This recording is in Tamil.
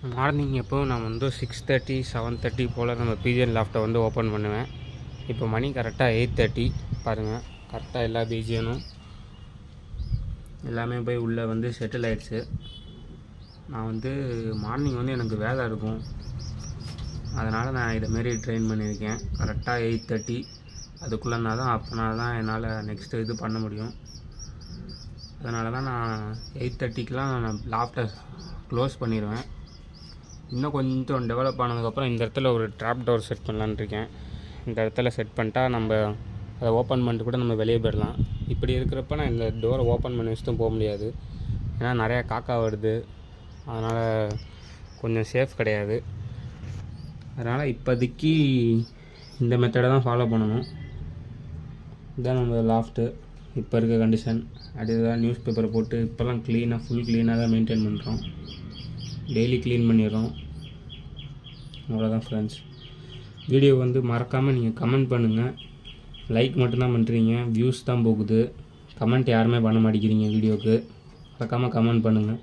மார்னிங் எப்போவும் நான் வந்து 6:30 7:30 போல் நம்ம பிஜிஎன் லாஃப்ட்டை வந்து ஓப்பன் பண்ணுவேன். இப்போ மணி கரெக்டாக 8:30 பாருங்கள். கரெக்டாக எல்லா பிஜிஎனும் எல்லாமே போய் உள்ளே வந்து செட்டில் ஆகிடுச்சு. நான் வந்து மார்னிங் வந்து எனக்கு வேலை இருக்கும், அதனால் நான் இதேமாரி ட்ரெயின் பண்ணியிருக்கேன். கரெக்டாக 8:30 அதுக்குள்ளேனா தான் அப்போனா தான் என்னால் நெக்ஸ்ட்டு இது பண்ண முடியும். அதனால தான் நான் 8:30க்கெலாம் நான் லாஃப்ட்டை க்ளோஸ் பண்ணிடுவேன். இன்னும் கொஞ்சம் டெவலப் ஆனதுக்கப்புறம் இந்த இடத்துல ஒரு ட்ராப் டோர் செட் பண்ணலான்னு இருக்கேன். இந்த இடத்துல செட் பண்ணிட்டா நம்ம அதை ஓப்பன் பண்ணிட்டு கூட நம்ம வெளியே போயிடலாம். இப்படி இருக்கிறப்ப நான் இந்த டோரை ஓப்பன் பண்ணி வச்சுட்டும் போக முடியாது, ஏன்னா நிறையா காக்கா வருது, அதனால் கொஞ்சம் சேஃப் கிடையாது. அதனால் இப்போதைக்கு இந்த மெத்தடை தான் ஃபாலோ பண்ணணும். இதுதான் நம்ம லாஃப்ட்டு இப்போ இருக்க கண்டிஷன். அடுத்ததான் நியூஸ் பேப்பரை போட்டு இப்போல்லாம் க்ளீனாக ஃபுல் க்ளீனாக தான் மெயின்டைன் பண்ணுறோம். டெய்லி க்ளீன் பண்ணிடுறோம். அவ்வளோதான் ஃப்ரெண்ட்ஸ். வீடியோ வந்து மறக்காமல் நீங்கள் கமெண்ட் பண்ணுங்கள். லைக் மட்டும்தான் பண்ணுறீங்க, வியூஸ் தான் போகுது. கமெண்ட் யாருமே பண்ண மாட்டேங்கிறீங்க வீடியோவுக்கு. மறக்காமல் கமெண்ட் பண்ணுங்கள்.